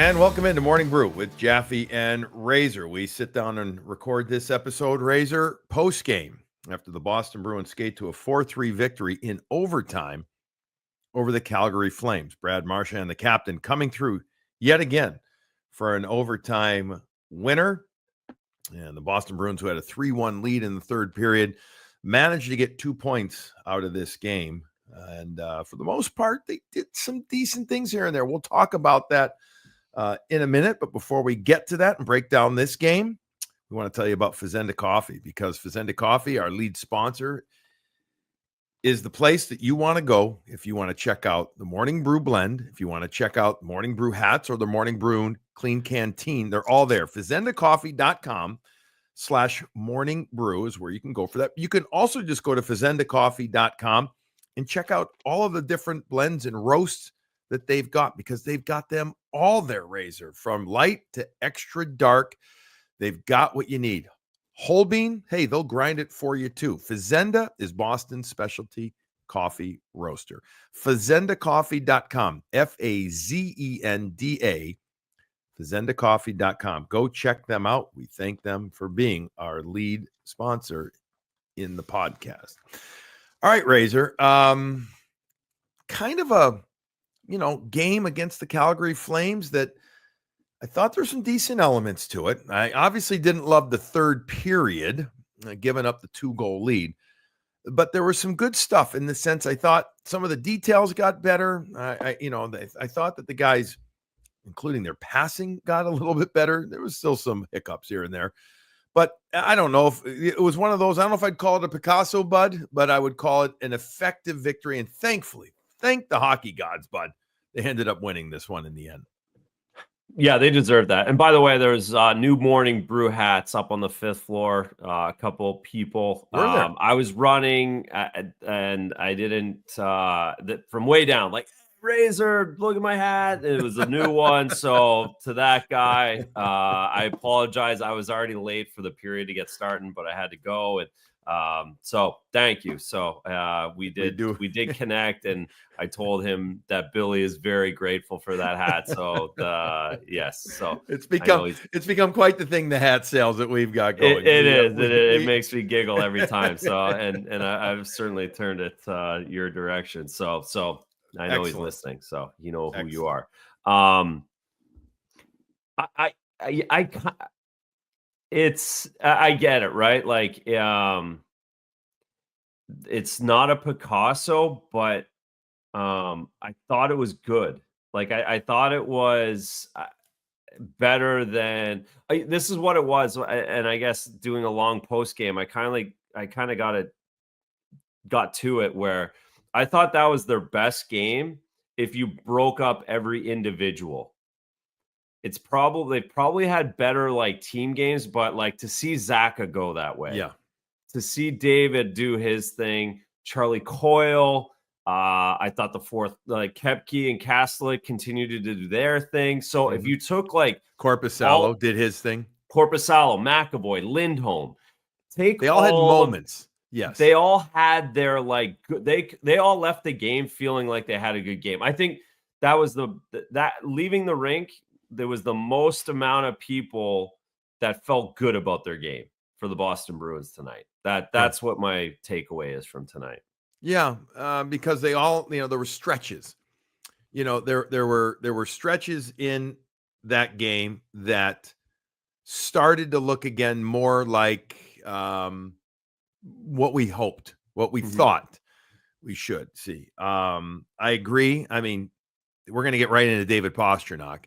And welcome into Morning Brew with Jaffe and Razor. We sit down and record this episode, Razor, post-game after the Boston Bruins skate to a 4-3 victory in overtime over the Calgary Flames. Brad Marchand, the captain, coming through yet again for an overtime winner. And the Boston Bruins, who had a 3-1 lead in the third period, managed to get 2 points out of this game. And for the most part, they did some decent things here and there. We'll talk about that in a minute. But before we get to that and break down this game, we want to tell you about Fazenda Coffee, because Fazenda Coffee, our lead sponsor, is the place that you want to go if you want to check out the Morning Brew blend, if you want to check out Morning Brew hats or the Morning Brew clean canteen. They're all there. FazendaCoffee.com/Morning Brew is where you can go for that. You can also just go to FazendaCoffee.com and check out all of the different blends and roasts that they've got, because they've got them all there, Razor, from light to extra dark. They've got what you need. Whole bean, hey, they'll grind it for you too. Fazenda is Boston's specialty coffee roaster. FazendaCoffee.com, Fazenda, FazendaCoffee.com. Go check them out. We thank them for being our lead sponsor in the podcast. All right, Razor. Kind of a game against the Calgary Flames that I thought there's some decent elements to it. I obviously didn't love the third period, giving up the 2-goal lead, but there was some good stuff in the sense I thought some of the details got better. I thought that the guys, including their passing, got a little bit better. There was still some hiccups here and there, but I don't know if it was one of those. I don't know if I'd call it a Picasso, Bud, but I would call it an effective victory. And thankfully, thank the hockey gods, Bud, they ended up winning this one in the end. Yeah, they deserve that. And by the way, there's new Morning Brew hats up on the 5th floor. A couple people. I was running and I didn't from way down, like, Razor, look at my hat. It was a new one. So to that guy, I apologize. I was already late for the period to get started, but I had to go. And so thank you. So we did connect, and I told him that Billy is very grateful for that hat. So yes, so it's become quite the thing, the hat sales that we've got going. It makes me giggle every time. So and I've certainly turned it your direction. So I know he's listening, so you know who you are. I get it, right? Like, it's not a Picasso, but I thought it was good. Like, I thought it was better than this is what it was. And I guess doing a long post game, I kind of got to it where I thought that was their best game if you broke up every individual. They probably had better like team games, but like to see Zaka go that way, to see David do his thing, Charlie Coyle. I thought the fourth, like Kepke and Kastelic continued to do their thing. So if you took like Korpisalo did his thing, Korpisalo, McAvoy, Lindholm, they all had moments. Yes, they all had their like they all left the game feeling like they had a good game. I think that was that leaving the rink, there was the most amount of people that felt good about their game for the Boston Bruins tonight. That's what my takeaway is from tonight. Yeah, because they all, there were stretches. There were stretches in that game that started to look again more like what we hoped, what we thought we should see. I agree. I mean, we're going to get right into David Pastrnak.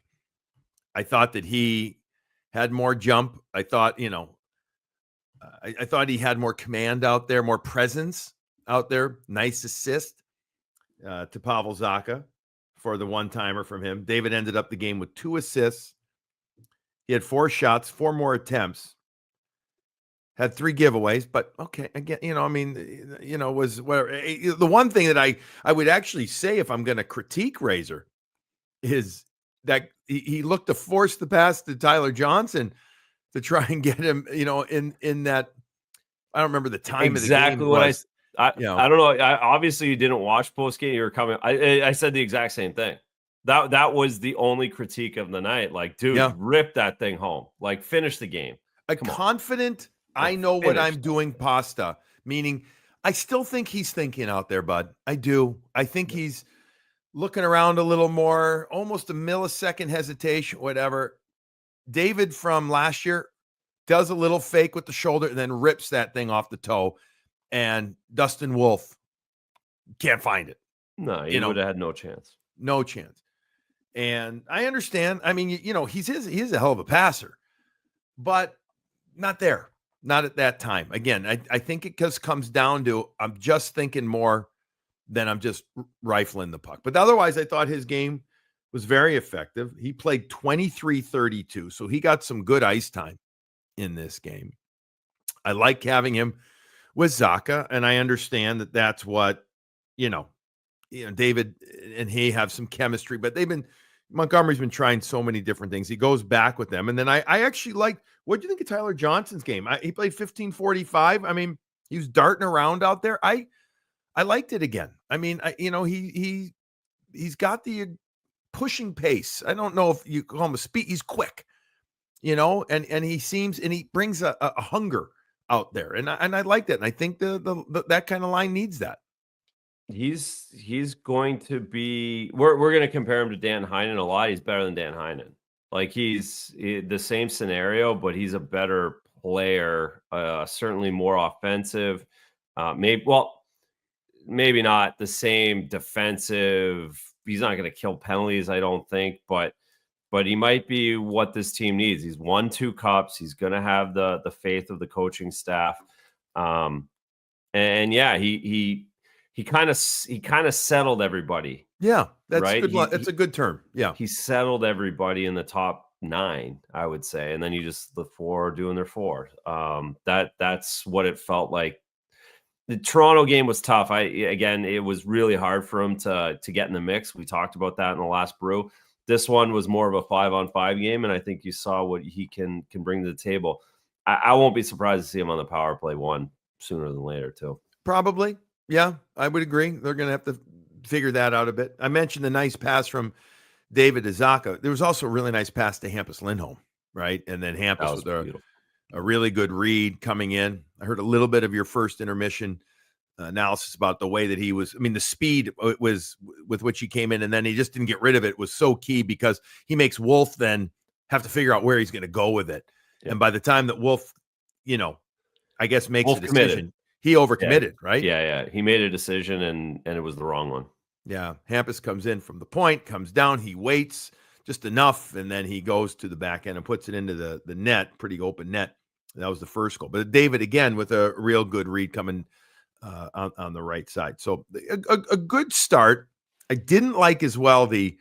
I thought that he had more jump. I thought, I thought he had more command out there, more presence out there. Nice assist to Pavel Zacha for the one-timer from him. David ended up the game with 2 assists. He had 4 shots, 4 more attempts. Had 3 giveaways, but okay, again, was whatever. The one thing that I would actually say, if I'm going to critique Razor, is that he looked to force the pass to Tyler Johnson to try and get him, in that. I don't remember the time exactly of the game. What I don't know. Obviously, you didn't watch post game. You were coming. I said the exact same thing. That was the only critique of the night. Like, dude, Yeah. rip that thing home. Like, finish the game. Come on. Confident, I Like, know what finish I'm that. doing pasta, meaning I still think he's thinking out there, bud. I do. I think he's looking around a little more, almost a millisecond hesitation, whatever. David from last year does a little fake with the shoulder and then rips that thing off the toe. And Dustin Wolf can't find it. No, he would have had no chance. No chance. And I understand. I mean, he's a hell of a passer, but not there. Not at that time. Again, I think it comes down to I'm just thinking more than I'm just rifling the puck. But otherwise, I thought his game was very effective. He played 23-32, so he got some good ice time in this game. I like having him with Zacha, and I understand that that's what, David and he have some chemistry, but Montgomery's been trying so many different things. He goes back with them. And then I actually liked, what do you think of Tyler Johnson's game? He played 15-45. I mean, he was darting around out there. I liked it again. I mean, he's got the pushing pace. I don't know if you call him a speed. He's quick, and he brings a hunger out there. And I like that. And I think the that kind of line needs that. He's going to be. We're going to compare him to Dan Heinen a lot. He's better than Dan Heinen. Like he's the same scenario, but he's a better player. Certainly more offensive. Maybe not the same defensive. He's not going to kill penalties, I don't think, but he might be what this team needs. He's won 2 cups. He's going to have the faith of the coaching staff. And yeah, he kind of settled everybody. Yeah, that's right. good. That's a good term. Yeah, he settled everybody in the top 9, I would say, and then you just the 4 doing their 4. That's what it felt like. The Toronto game was tough. It was really hard for him to get in the mix. We talked about that in the last brew. This one was more of a 5-on-5 game, and I think you saw what he can bring to the table. I won't be surprised to see him on the power play 1 sooner than later, too. Probably. Yeah, I would agree. They're going to have to figure that out a bit. I mentioned the nice pass from David to Zacha. There was also a really nice pass to Hampus Lindholm, right? And then Hampus with a really good read coming in. I heard a little bit of your first intermission analysis about the way that he was. I mean, the speed was with which he came in, and then he just didn't get rid of it was so key because he makes Wolf then have to figure out where he's going to go with it. Yeah. And by the time that Wolf, I guess makes a decision, committed. He overcommitted, right? Yeah. He made a decision and it was the wrong one. Yeah. Hampus comes in from the point, comes down, he waits just enough, and then he goes to the back end and puts it into the net, pretty open net. That was the first goal. But David, again, with a real good read coming on the right side. So a good start. I didn't like as well we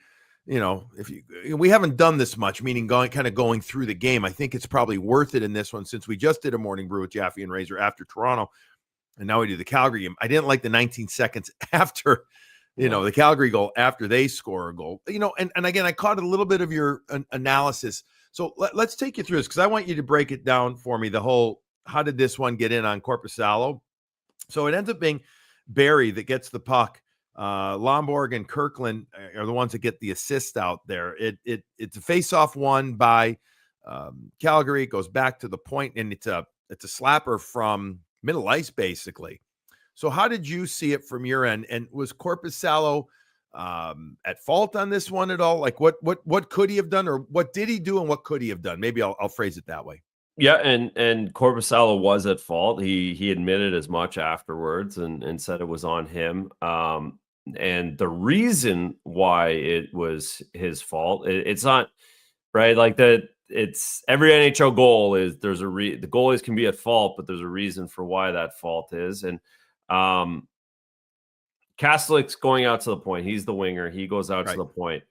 haven't done this much, meaning going through the game. I think it's probably worth it in this one since we just did a morning brew with Jaffe and Razor after Toronto, and now we do the Calgary game. I didn't like the 19 seconds after, the Calgary goal after they score a goal. And again, I caught a little bit of your analysis. So let's take you through this because I want you to break it down for me. The whole, how did this one get in on Korpisalo? So it ends up being Barrie that gets the puck. Lomborg and Kirkland are the ones that get the assist out there. It's a face-off won by Calgary. It goes back to the point, and it's a slapper from middle ice, basically. So how did you see it from your end? And was Korpisalo at fault on this one at all? Like what could he have done, or what did he do, and what could he have done? Maybe I'll phrase it that way. Yeah, and Korpisalo was at fault. He admitted as much afterwards and said it was on him. And the reason why it was his fault, it's not right. Like that, it's every NHL goal is the goalies can be at fault, but there's a reason for why that fault is. And Kastelik's going out to the point. He's the winger. He goes out to the point.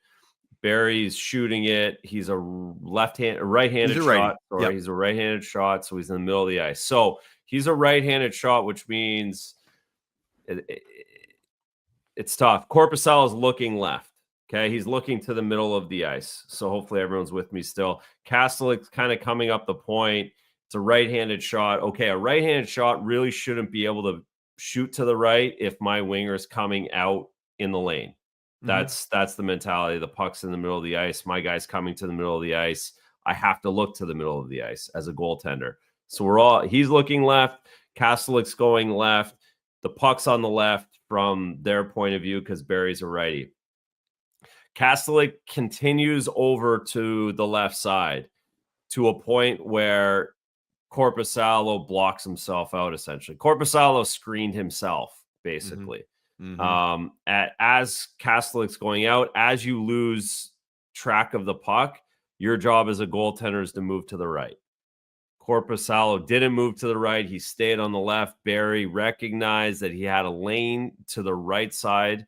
Barry's shooting it. He's a right-handed shot. Sorry, he's a right-handed shot, so he's in the middle of the ice. So he's a right-handed shot, which means it's tough. Korpisalo is looking left. Okay, he's looking to the middle of the ice. So hopefully everyone's with me still. Kastelik's kind of coming up the point. It's a right-handed shot. Okay, a right-handed shot really shouldn't be able to shoot to the right if my winger is coming out in the lane. That's the mentality. The puck's in the middle of the ice. My guy's coming to the middle of the ice. I have to look to the middle of the ice as a goaltender. So he's looking left. Kastelik's going left. The puck's on the left from their point of view because Barry's a righty. Kastelik continues over to the left side to a point where Korpisalo blocks himself out, essentially. Korpisalo screened himself, basically. As Kastelik's going out, as you lose track of the puck, your job as a goaltender is to move to the right. Korpisalo didn't move to the right. He stayed on the left. Barry recognized that he had a lane to the right side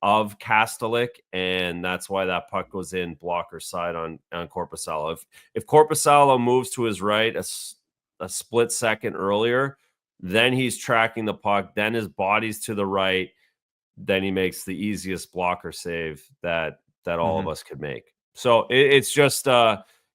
of Kastelik, and that's why that puck goes in blocker side on Korpisalo. If Korpisalo moves to his right a split second earlier, then he's tracking the puck, then his body's to the right, then he makes the easiest blocker save that all of us could make. So it's just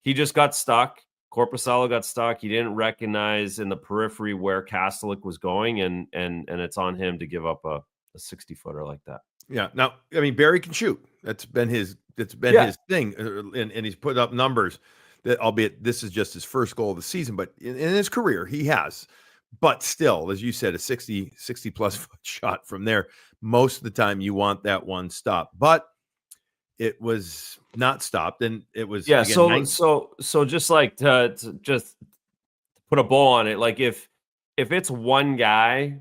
he just got stuck. Korpisalo got stuck. He didn't recognize in the periphery where Kastelik was going, and it's on him to give up a 60-footer like that. Yeah. Now, I mean, Barry can shoot. That's been his his thing, and he's put up numbers that, albeit this is just his first goal of the season, but in his career he has. But still, as you said, a 60 plus foot shot from there. Most of the time, you want that one stop, but it was not stopped, and it was again, so just like to just put a bow on it, like if it's one guy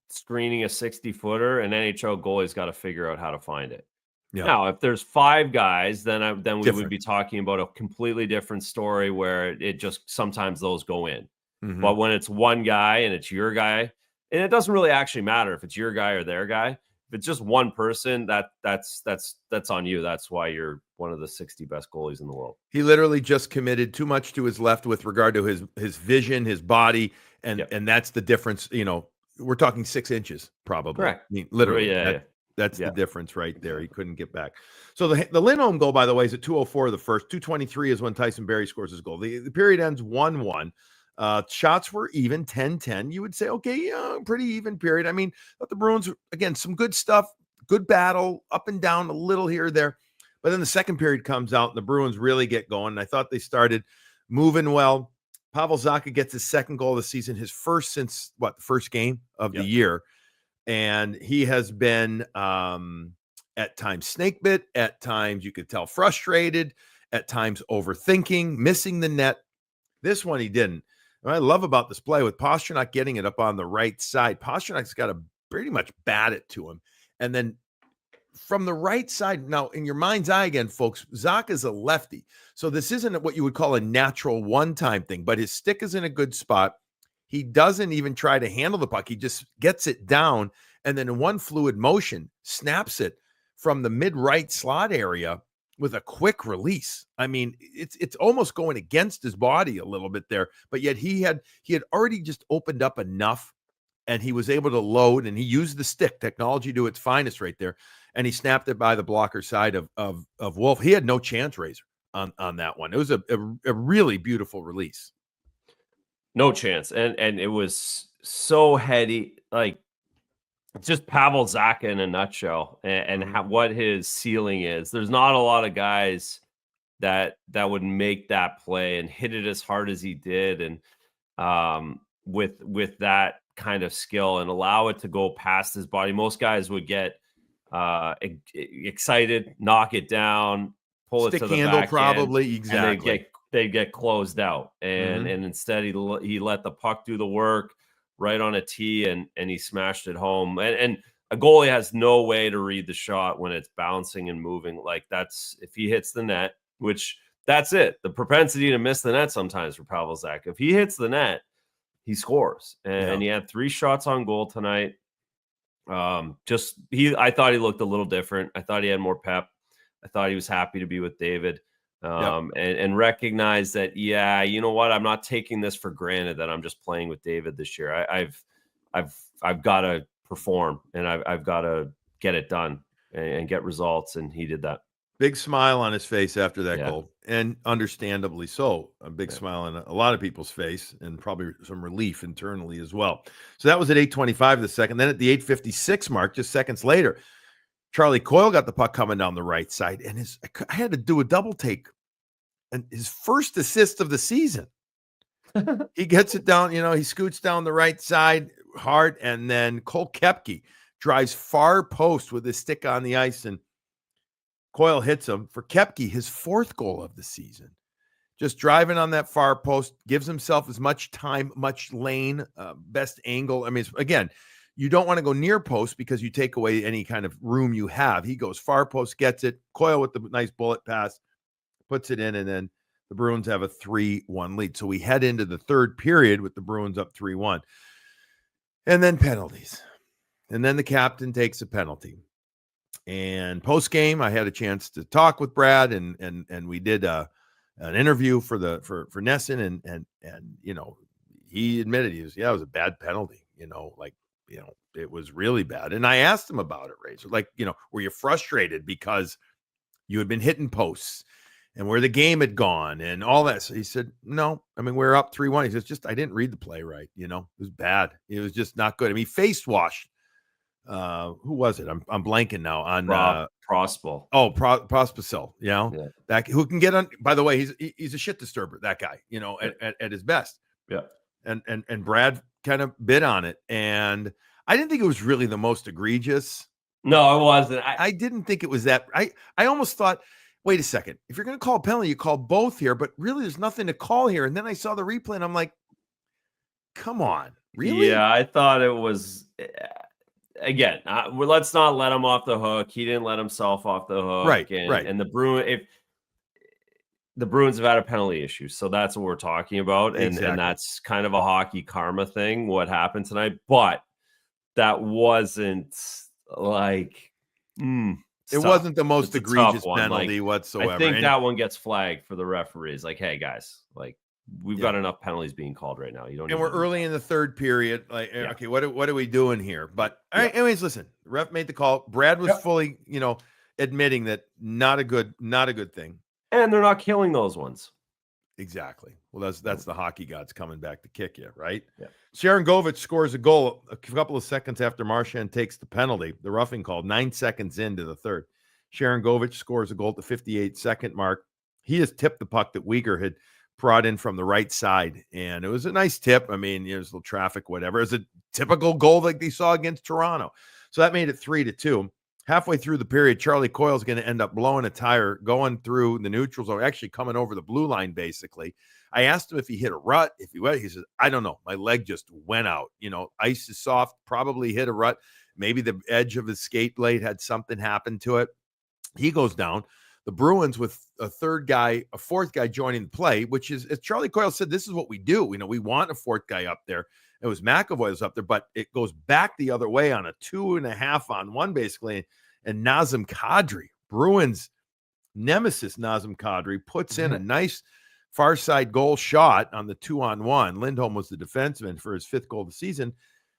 screening a 60-footer, an NHL goalie's got to figure out how to find it. Yeah. Now, if there's 5 guys, then we would be talking about a completely different story where it just sometimes those go in. But when it's one guy and it's your guy, and it doesn't really actually matter if it's your guy or their guy. If it's just one person, that's on you. That's why you're one of the 60 best goalies in the world. He literally just committed too much to his left with regard to his vision, his body, and that's the difference. You know, we're talking 6 inches probably. Correct. I mean, literally. That's the difference right there. He couldn't get back. So the Lindholm goal, by the way, is at 2:04 of the first. 2:23 is when Tyson Barrie scores his goal. The period ends 1-1. Shots were even 10-10. You would say, okay, pretty even period. I mean, the Bruins, again, some good stuff, good battle, up and down a little here or there. But then the second period comes out and the Bruins really get going. And I thought they started moving well. Pavel Zacha gets his second goal of the season, his first since the first game of the year. And he has been at times snake bit, at times you could tell frustrated, at times overthinking, missing the net. This one he didn't. What I love about this play with Pastrnak getting it up on the right side. Pasternak's got to pretty much bat it to him. And then from the right side, now in your mind's eye again, folks, Zacha is a lefty. So this isn't what you would call a natural one-time thing, but his stick is in a good spot. He doesn't even try to handle the puck. He just gets it down and then in one fluid motion, snaps it from the mid-right slot area with a quick release. I mean, it's almost going against his body a little bit there, but yet he had already just opened up enough and he was able to load and he used the stick technology to its finest right there. And he snapped it by the blocker side of Wolf. He had no chance, Razor, on that one. It was a really beautiful release. No chance. And it was so heady, like it's just Pavel Zacha in a nutshell, and what his ceiling is. There's not a lot of guys that would make that play and hit it as hard as he did, and with that kind of skill and allow it to go past his body. Most guys would get excited, knock it down, pull Stick it to the handle, back probably end, exactly. And they get closed out, and instead he let the puck do the work right on a tee, and he smashed it home. And a goalie has no way to read the shot when it's bouncing and moving. Like that's if he hits the net, which that's it. The propensity to miss the net sometimes for Pavel Zacha. If he hits the net, he scores. And he had 3 shots on goal tonight. I thought he looked a little different. I thought he had more pep. I thought he was happy to be with David. And recognize that, you know what? I'm not taking this for granted that I'm just playing with David this year. I've got to perform and I've got to get it done and get results. And he did that. Big smile on his face after that goal, and understandably so. A big smile on a lot of people's face, and probably some relief internally as well. So that was at 8:25 the second. Then at the 8:56 mark, just seconds later, Charlie Coyle got the puck coming down the right side, and I had to do a double take, and his first assist of the season. He gets it down, he scoots down the right side hard, and then Cole Koepke drives far post with his stick on the ice, and Coyle hits him. For Koepke, his 4th goal of the season. Just driving on that far post, gives himself as much time, much lane, best angle. I mean, again, you don't want to go near post because you take away any kind of room you have. He goes far post, gets it. Coyle with the nice bullet pass, puts it in, and then the Bruins have a 3-1 lead. So we head into the third period with the Bruins up 3-1. And then penalties. And then the captain takes a penalty. And post game, I had a chance to talk with Brad, and we did an interview for Nesson, and he admitted it was a bad penalty. It was really bad. And I asked him about it, Razor. Were you frustrated because you had been hitting posts and where the game had gone and all that? So he said, no, I mean, we're up 3-1. He says, I didn't read the play right. It was bad. It was just not good. I mean, face washed. Who was it? I'm blanking now on Prospel. Oh, Prospel, Yeah. that who can get on. By the way, he's a shit disturber, that guy, at his best. Yeah. And Brad kind of bid on it, and I didn't think it was really the most egregious. No, it wasn't. I didn't think it was that. I almost thought, wait a second, if you're going to call a penalty, you call both here, but really there's nothing to call here. And then I saw the replay, and I'm like, come on, really? Yeah, I thought it was. Again, let's not let him off the hook. He didn't let himself off the hook. Right. And the Bruins have had a penalty issue, so that's what we're talking about. Exactly. And that's kind of a hockey karma thing, what happened tonight. But that wasn't like it wasn't the most egregious penalty whatsoever. I think that one gets flagged for the referees. Like, hey guys, we've got enough penalties being called right now. You don't. And we're early in the third period. Okay, what are we doing here? But all right, anyways, listen. The ref made the call. Brad was fully, admitting that not a good thing. And they're not killing those ones. Exactly. Well, that's the hockey gods coming back to kick you, right? Yeah. Sharon Govich scores a goal a couple of seconds after Marchand takes the penalty, the roughing call, 9 seconds into the third. Sharon Govich scores a goal at the 58-second mark. He has tipped the puck that Weegar had brought in from the right side, and it was a nice tip. I mean, there's a little traffic, whatever. It was a typical goal like they saw against Toronto. So that made it 3-2. Halfway through the period, Charlie Coyle's going to end up blowing a tire, going through the neutral zone, actually coming over the blue line, basically. I asked him if he hit a rut, if he went. He says, I don't know. My leg just went out. Ice is soft, probably hit a rut. Maybe the edge of his skate blade had something happen to it. He goes down. The Bruins with a fourth guy joining the play, which is, as Charlie Coyle said, this is what we do. We want a fourth guy up there. It was McAvoy was up there, but it goes back the other way on a 2.5-on-1, basically. And Nazem Kadri, Bruins nemesis Nazem Kadri, puts in a nice far side goal shot on the 2-on-1. Lindholm was the defenseman for his 5th goal of the season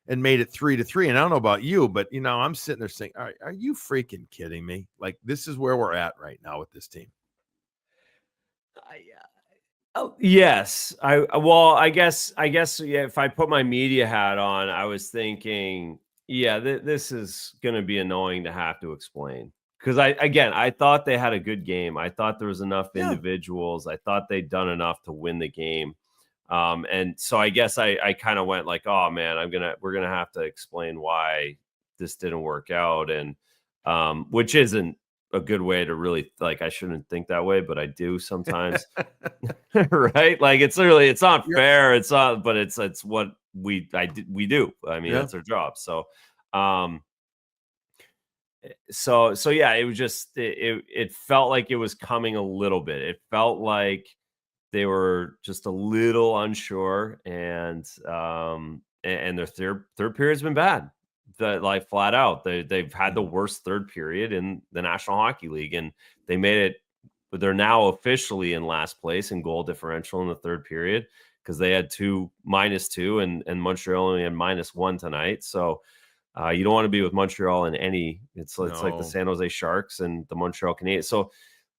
and made it 3-3. And I don't know about you, but I'm sitting there saying, all right, are you freaking kidding me? This is where we're at right now with this team. Oh, yes. I guess if I put my media hat on, I was thinking, this is going to be annoying to have to explain. Because I thought they had a good game. I thought there was enough individuals. I thought they'd done enough to win the game. And so I guess I kind of went like, oh man, we're gonna have to explain why this didn't work out, and which isn't a good way to really, I shouldn't think that way, but I do sometimes. Right? It's not fair. It's not, but it's what we do. I mean, that's our job. So yeah, it was just it felt like it was coming a little bit. It felt like they were just a little unsure, and their third period's been bad. Flat out, they've had the worst third period in the National Hockey League, and they made it. But they're now officially in last place in goal differential in the third period because they had -2, and Montreal only had -1 tonight. So you don't want to be with Montreal in any. It's like the San Jose Sharks and the Montreal Canadiens. So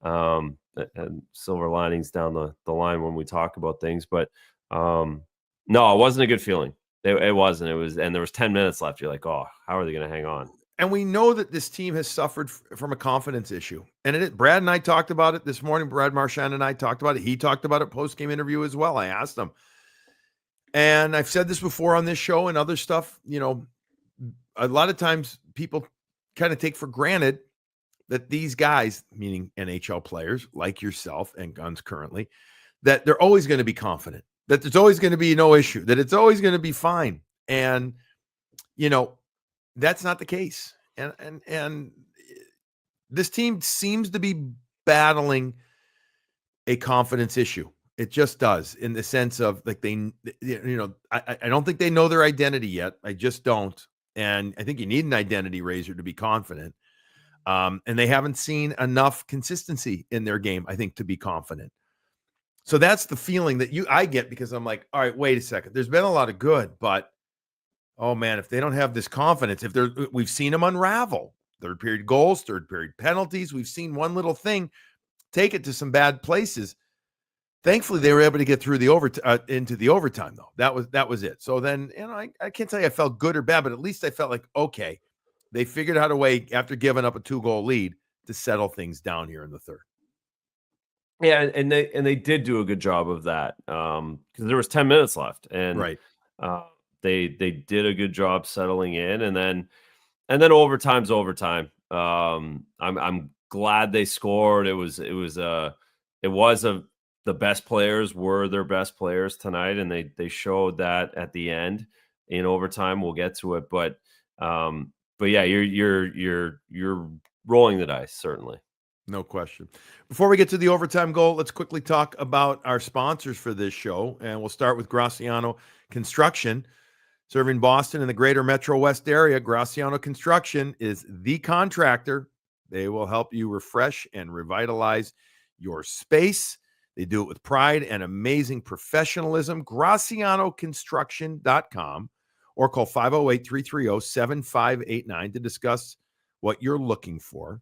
and silver linings down the line when we talk about things, but no, it wasn't a good feeling. It wasn't. It was, and there was 10 minutes left. You're like, oh, how are they going to hang on? And we know that this team has suffered from a confidence issue. And Brad and I talked about it this morning. Brad Marchand and I talked about it. He talked about it post-game interview as well. I asked him. And I've said this before on this show and other stuff. A lot of times people kind of take for granted that these guys, meaning NHL players like yourself and Guns currently, that they're always going to be confident, that there's always going to be no issue, that it's always going to be fine. And, that's not the case. And this team seems to be battling a confidence issue. It just does, in the sense of like I don't think they know their identity yet. I just don't. And I think you need an identity, Razor, to be confident. And they haven't seen enough consistency in their game, I think, to be confident. So that's the feeling that I get, because I'm like, all right, wait a second. There's been a lot of good, but oh man, if they don't have this confidence, we've seen them unravel. Third period goals, third period penalties. We've seen one little thing take it to some bad places. Thankfully, they were able to get through into the overtime, though. That was it. So then, I can't tell you I felt good or bad, but at least I felt like, okay, they figured out a way after giving up a 2-goal lead to settle things down here in the third. Yeah, and they did do a good job of that, because there was 10 minutes left, and right. They did a good job settling in, and then overtime's overtime. I'm glad they scored. The best players were their best players tonight, and they showed that at the end in overtime. We'll get to it, but yeah, you're rolling the dice, certainly. No question. Before we get to the overtime goal, let's quickly talk about our sponsors for this show, and we'll start with Graciano Construction. Serving Boston and the greater Metro West area, Graciano Construction is the contractor. They will help you refresh and revitalize your space. They do it with pride and amazing professionalism. GracianoConstruction.com, or call 508-330-7589 to discuss what you're looking for.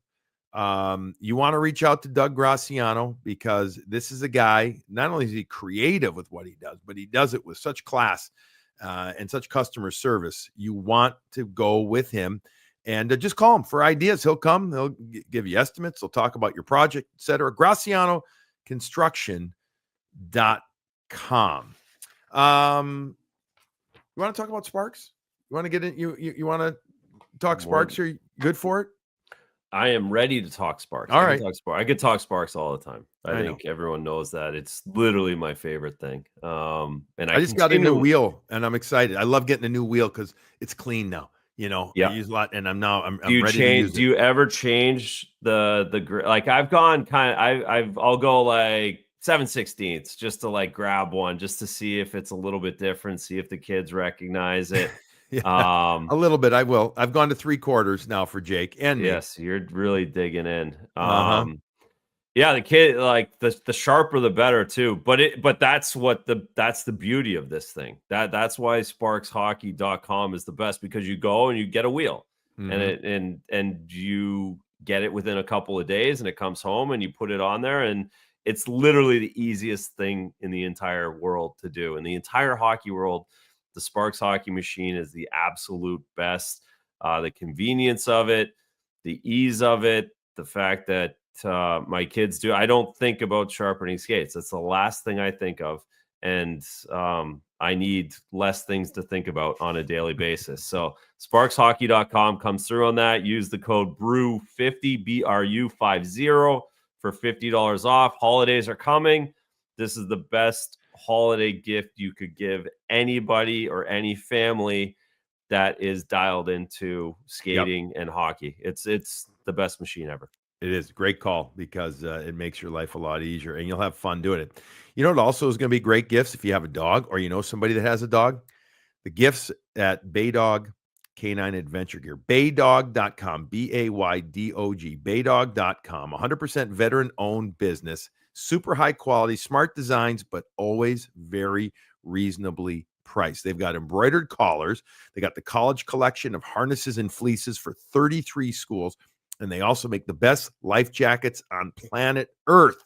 You want to reach out to Doug Graciano, because this is a guy, not only is he creative with what he does, but he does it with such class and such customer service. You want to go with him, and just call him for ideas. He'll come, he'll give you estimates, he'll talk about your project, etc. GracianoConstruction.com. You want to talk about Sparks? You want to get in? You want to talk Sparks? Are you good for it? I am ready to talk Sparks. All right. I could talk Sparks all the time. I think everyone knows that. It's literally my favorite thing. And I just got a new wheel, and I'm excited. I love getting a new wheel because it's clean now. I use a lot, and I'm ready to use it. Do you ever change the like? I've gone I'll go like 7/16 just to like grab one, just to see if it's a little bit different, see if the kids recognize it. A little bit. I will. I've gone to 3/4 now for Jake and me. Yes, you're really digging in. Yeah, the kid, like the sharper the better too. But that's the beauty of this thing. That's why sparkshockey.com is the best, because you go and you get a wheel, and you get it within a couple of days, and it comes home and you put it on there, and it's literally the easiest thing in the entire world to do. In the entire hockey world, the Sparks hockey machine is the absolute best. The convenience of it, the ease of it, the fact that my kids do. I don't think about sharpening skates. That's the last thing I think of. And I need less things to think about on a daily basis. So sparkshockey.com comes through on that. Use the code BRU50, BRU50 for $50 off. Holidays are coming. This is the best holiday gift you could give anybody or any family that is dialed into skating and hockey. It's the best machine ever. It is a great call, because it makes your life a lot easier, and you'll have fun doing it. You know, it also is going to be great gifts if you have a dog, or you know somebody that has a dog. The gifts at Baydog Canine Adventure Gear. Baydog.com, Baydog, Baydog.com. 100% veteran-owned business. Super high quality, smart designs, but always very reasonably priced. They've got embroidered collars. They got the college collection of harnesses and fleeces for 33 schools. And they also make the best life jackets on planet Earth.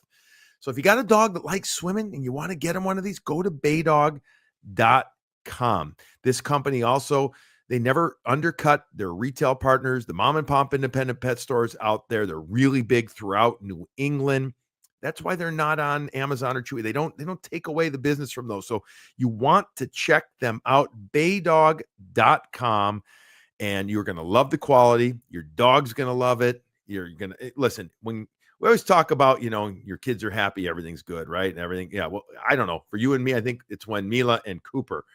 So if you got a dog that likes swimming and you want to get him one of these, go to Baydog.com. This company also They never undercut their retail partners, the mom and pop independent pet stores out there. They're really big throughout New England. That's why they're not on Amazon or Chewy. They don't take away the business from those. So you want to check them out, baydog.com, and you're going to love the quality. Your dog's going to love it. You're going to listen, when we always talk about, your kids are happy, everything's good, right? And everything. Yeah. Well, I don't know. For you and me, I think it's when Mila and Cooper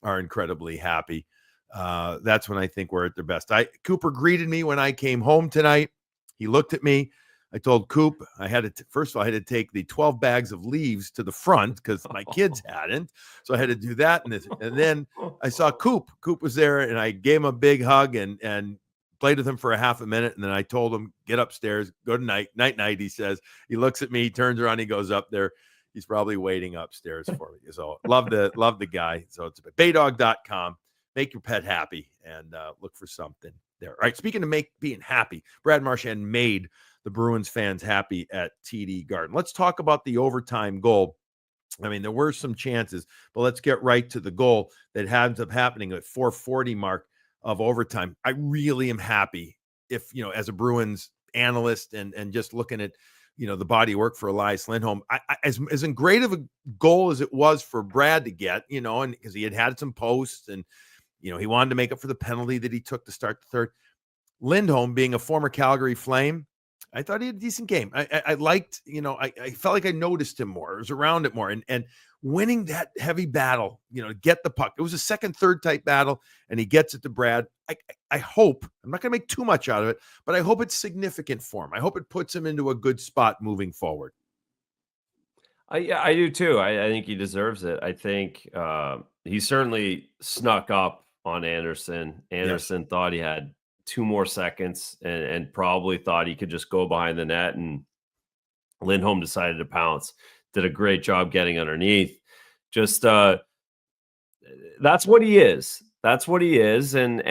are incredibly happy. That's when I think we're at their best. Cooper greeted me when I came home tonight. He looked at me. I told Coop I had to first of all I had to take the 12 bags of leaves to the front because my kids hadn't, so I had to do that. And then I saw Coop. Coop was there, and I gave him a big hug and played with him for a half a minute. And then I told him, "Get upstairs, go to night." He says. He looks at me, he turns around, he goes up there. He's probably waiting upstairs for me. So love the guy. So it's baydog.com. Make your pet happy and look for something there. All right. Speaking of being happy, Brad Marchand made the Bruins fans happy at TD Garden. Let's talk about the overtime goal. I mean, there were some chances, but let's get right to the goal that ends up happening at 4:40 mark of overtime. I really am happy if, as a Bruins analyst and just looking at, the body work for Elias Lindholm, as great of a goal as it was for Brad to get, and because he had some posts and, he wanted to make up for the penalty that he took to start the third. Lindholm, being a former Calgary Flame, I thought he had a decent game. I liked, I felt like I noticed him more. I was around it more. And winning that heavy battle, get the puck. It was a second, third type battle, and he gets it to Brad. I hope, I'm not going to make too much out of it, but I hope it's significant for him. I hope it puts him into a good spot moving forward. I do too. I think he deserves it. I think he certainly snuck up on Anderson. Anderson thought he had 2 more seconds and probably thought he could just go behind the net, and Lindholm decided to pounce. Did a great job getting underneath. Just that's what he is. That's what he is. And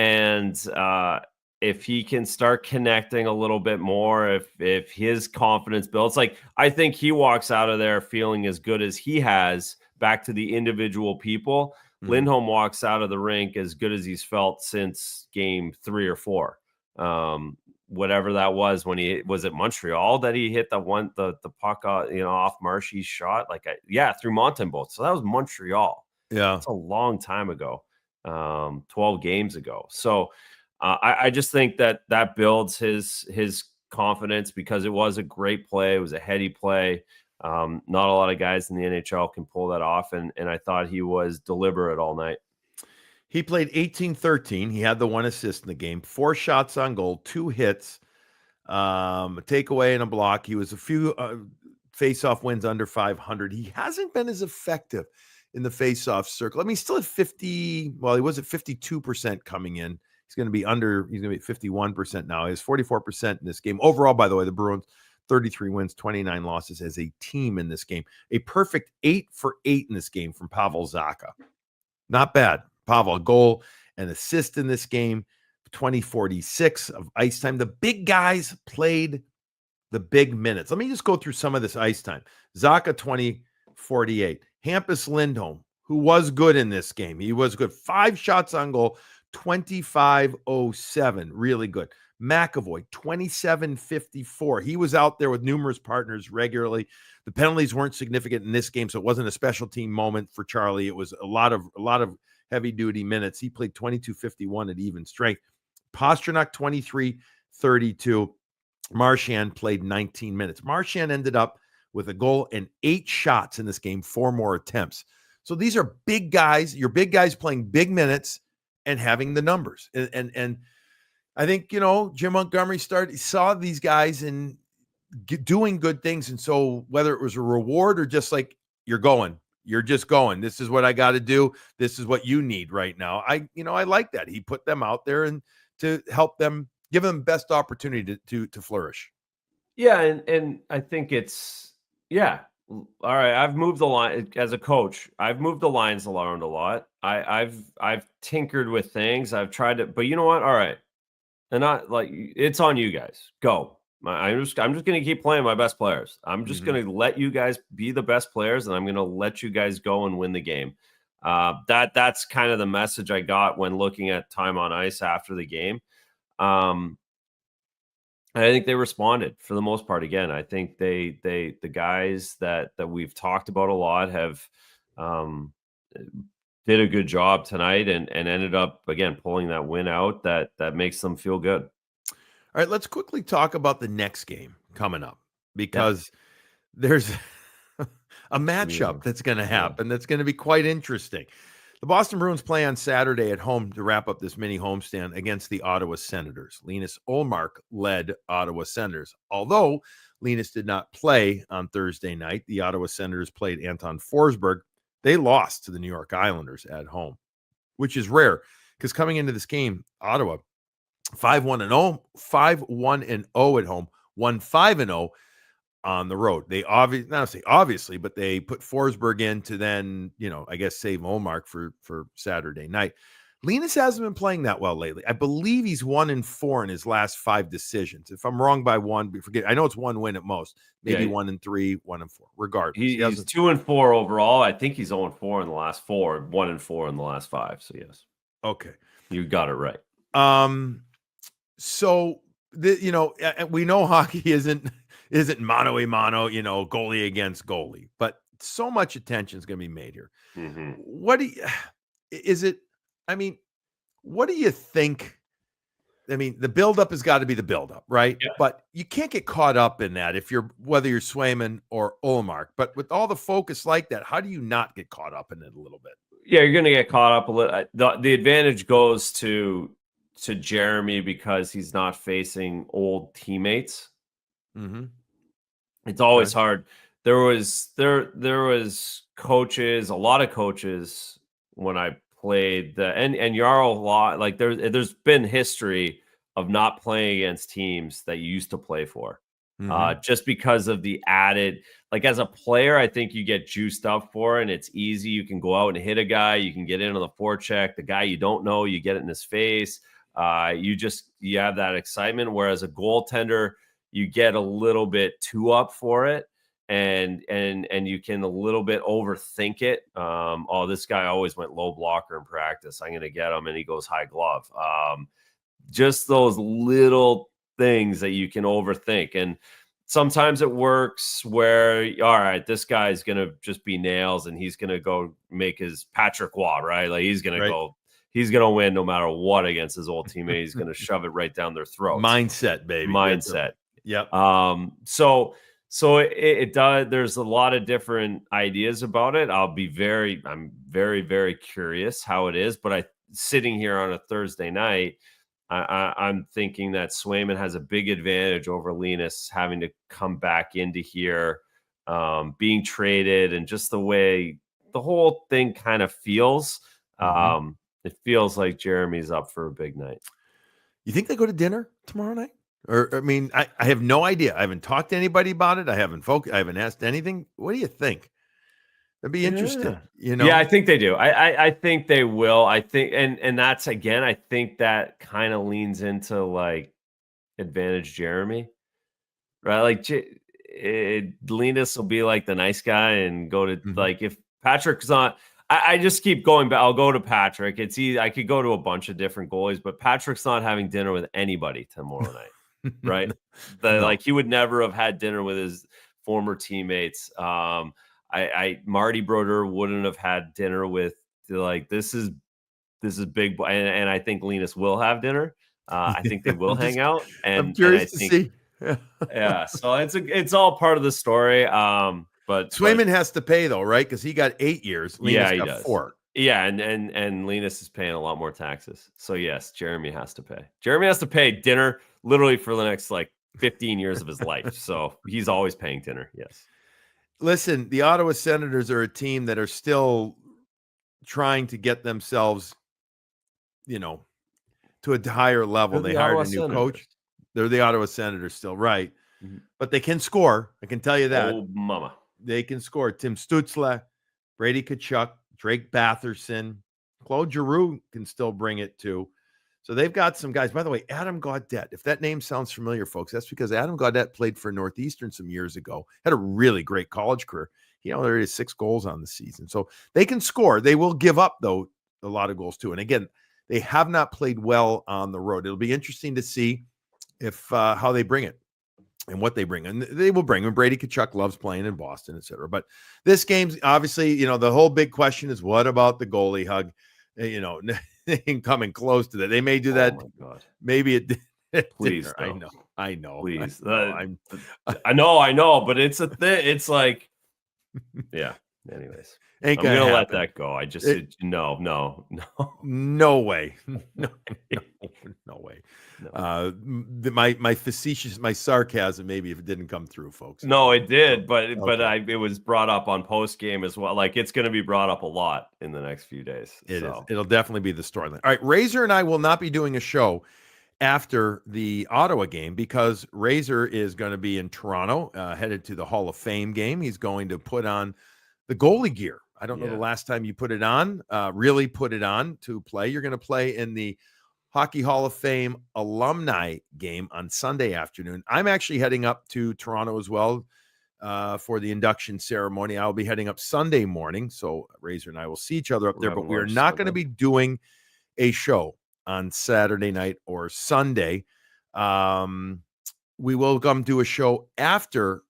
if he can start connecting a little bit more, if his confidence builds, like I think he walks out of there feeling as good as he has. Back to the individual people, Lindholm walks out of the rink as good as he's felt since game 3 or 4. Whatever that was when he was at Montreal that he hit the puck off Marshy's shot, through Montembeault. So that was Montreal. Yeah, it's a long time ago, 12 games ago. So I just think that builds his confidence because it was a great play. It was a heady play. Not a lot of guys in the NHL can pull that off, and I thought he was deliberate all night. He played 18-13. He had the 1 assist in the game, 4 shots on goal, 2 hits, a takeaway and a block. He was a few face-off wins under 500. He hasn't been as effective in the face-off circle. I mean, he's still at 50. Well, he was at 52% coming in. He's going to be at 51% now. He has 44% in this game. Overall, by the way, the Bruins, 33 wins, 29 losses as a team in this game. A perfect 8 for 8 in this game from Pavel Zacha. Not bad. Pavel, goal and assist in this game, 20-46 of ice time. The big guys played the big minutes. Let me just go through some of this ice time. Zacha, 20-48. Hampus Lindholm, who was good in this game. He was good. 5 shots on goal, 25-07. Really good. McAvoy, 27-54. He was out there with numerous partners regularly. The penalties weren't significant in this game, so it wasn't a special team moment for Charlie. It was a lot of heavy-duty minutes. He played 22-51 at even strength. Pastrnak, 23-32. Marchand played 19 minutes. Marchand ended up with a goal and 8 shots in this game, 4 more attempts. So these are big guys. Your big guys playing big minutes and having the numbers. And I think, Jim Montgomery saw these guys and doing good things. And so whether it was a reward or just like, you're just going, this is what I got to do. This is what you need right now. I like that. He put them out there and to help them, give them best opportunity to flourish. Yeah. And I think it's, all right. I've moved the line as a coach. I've moved the lines around a lot. I've tinkered with things. I've tried to, but you know what? All right. And not like it's on you guys. Go. I'm just going to keep playing my best players. I'm just going to let you guys be the best players, and I'm going to let you guys go and win the game. That's kind of the message I got when looking at time on ice after the game. And I think they responded for the most part. Again, I think the guys that we've talked about a lot have did a good job tonight and ended up again pulling that win out that makes them feel good. All right, let's quickly talk about the next game coming up because there's a matchup that's going to happen that's going to be quite interesting. The Boston Bruins play on Saturday at home to wrap up this mini homestand against the Ottawa Senators. Linus Ullmark led Ottawa Senators. Although Linus did not play on Thursday night, the Ottawa Senators played Anton Forsberg. They lost to the New York Islanders at home, which is rare because coming into this game, Ottawa 5-1-0, 5-1-0 at home, 1-5-0 on the road. They obviously, but they put Forsberg in to then, I guess save Ullmark for Saturday night. Linus hasn't been playing that well lately. I believe he's 1-4 in his last 5 decisions. If I'm wrong by one, forget. I know it's 1 win at most, maybe 1-3, 1-4. Regardless, he's 2-4 overall. I think he's 0-4 in the last 4, 1-4 in the last 5. So yes, okay, you got it right. So we know hockey isn't mano a mano, goalie against goalie, but so much attention is going to be made here. Mm-hmm. What do you think? I mean, the buildup has got to be the buildup, right? Yeah. But you can't get caught up in that whether you're Swayman or Ullmark. But with all the focus like that, how do you not get caught up in it a little bit? Yeah, you're going to get caught up a little. The advantage goes to Jeremy because he's not facing old teammates. Mm-hmm. It's always hard. There was coaches, a lot of coaches when I played and Jarl a lot. Like there's been history of not playing against teams that you used to play for. Mm-hmm. Just because of the added, like as a player, I think you get juiced up for it and it's easy. You can go out and hit a guy, you can get into the forecheck. The guy you don't know, you get it in his face. You have that excitement. Whereas a goaltender, you get a little bit too up for it, and you can a little bit overthink it. This guy always went low blocker in practice. I'm going to get him, and he goes high glove. Just those little things that you can overthink, and sometimes it works where, all right, this guy's going to just be nails, and he's going to go make his Patrick Waugh, right? Like he's going to go. He's going to win no matter what against his old teammate. He's going to shove it right down their throats. Mindset, baby. Mindset. Yep. So it does. There's a lot of different ideas about it. I'm very, very curious how it is. But sitting here on a Thursday night, I'm thinking that Swayman has a big advantage over Linus having to come back into here, being traded, and just the way the whole thing kind of feels. Mm-hmm. It feels like Jeremy's up for a big night. You think they go to dinner tomorrow night? Or, I mean, I have no idea. I haven't talked to anybody about it. I haven't asked anything. What do you think? That'd be interesting. Yeah, I think they do. I think they will. I think, and that's, again, I think that kind of leans into like advantage Jeremy, right? Like Linus will be like the nice guy and go to like, if Patrick's not, I just keep going back. I'll go to Patrick. It's easy. I could go to a bunch of different goalies, but Patrick's not having dinner with anybody tomorrow night, right? Like he would never have had dinner with his former teammates. Marty Brodeur wouldn't have had dinner with, like, this is big, and I think Linus will have dinner. I think they will hang out, and I'm curious to see. Yeah, so it's all part of the story. But Swayman has to pay though, right? Because he got 8 years. Linus he got does. 4. Yeah, and Linus is paying a lot more taxes. So yes, Jeremy has to pay. Jeremy has to pay dinner literally for the next like 15 years of his life. So he's always paying dinner. Yes. Listen, the Ottawa Senators are a team that are still trying to get themselves, to a higher level. They hired a new coach. They're the Ottawa Senators still, right? Mm-hmm. But they can score. I can tell you that. Oh, mama. They can score. Tim Stützle, Brady Tkachuk, Drake Batherson, Claude Giroux can still bring it too. So they've got some guys. By the way, Adam Gaudette, if that name sounds familiar, folks, that's because Adam Gaudette played for Northeastern some years ago, had a really great college career. there is 6 goals on the season. So they can score. They will give up, though, a lot of goals too. And again, they have not played well on the road. It'll be interesting to see if how they bring it and what they bring. And they will bring. And Brady Tkachuk loves playing in Boston, etc. But this game's obviously, the whole big question is, what about the goalie hug? They ain't coming close to that. They may do that. Oh my God. Maybe it. Please, I know. Please. I know, but it's a thing. It's like, yeah. Anyways, I'm gonna let that go. I just no way. No way. No. My facetious, my sarcasm, maybe if it didn't come through, folks. No, it did, but Okay. it was brought up on post game as well. Like, it's going to be brought up a lot in the next few days. It is. It'll definitely be the storyline. All right, Razor and I will not be doing a show after the Ottawa game because Razor is going to be in Toronto, headed to the Hall of Fame game. He's going to put on the goalie gear. I don't know the last time you put it on, really put it on to play. You're going to play in the Hockey Hall of Fame alumni game on Sunday afternoon. I'm actually heading up to Toronto as well for the induction ceremony. I'll be heading up Sunday morning. So Razor and I will see each other up there, but we are not going to be doing a show on Saturday night or Sunday. We will come do a show after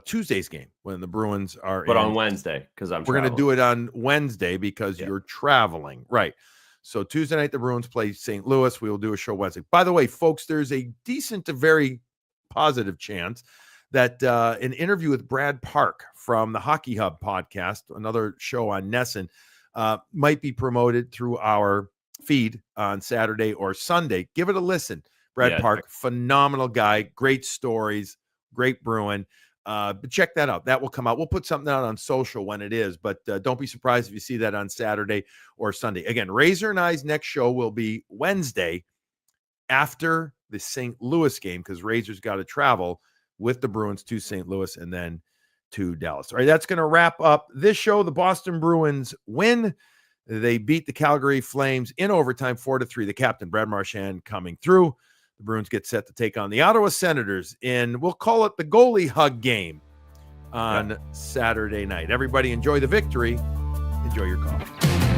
Tuesday's game when the Bruins are on Wednesday, because we're going to do it on Wednesday because you're traveling. Right. So Tuesday night, the Bruins play St. Louis. We will do a show Wednesday. By the way, folks, there's a decent to very positive chance that an interview with Brad Park from the Hockey Hub podcast, another show on Nesson, might be promoted through our feed on Saturday or Sunday. Give it a listen. Brad Park, phenomenal guy, great stories, great Bruin. But check that out. That will come out. We'll put something out on social when it is, but don't be surprised if you see that on Saturday or Sunday. Again, Razor and I's next show will be Wednesday after the St. Louis game because Razor's got to travel with the Bruins to St. Louis and then to Dallas. All right, that's going to wrap up this show. The Boston Bruins win. They beat the Calgary Flames in overtime 4-3. The captain, Brad Marchand, coming through. The Bruins get set to take on the Ottawa Senators in, we'll call it the goalie hug game on Saturday night. Everybody enjoy the victory. Enjoy your coffee.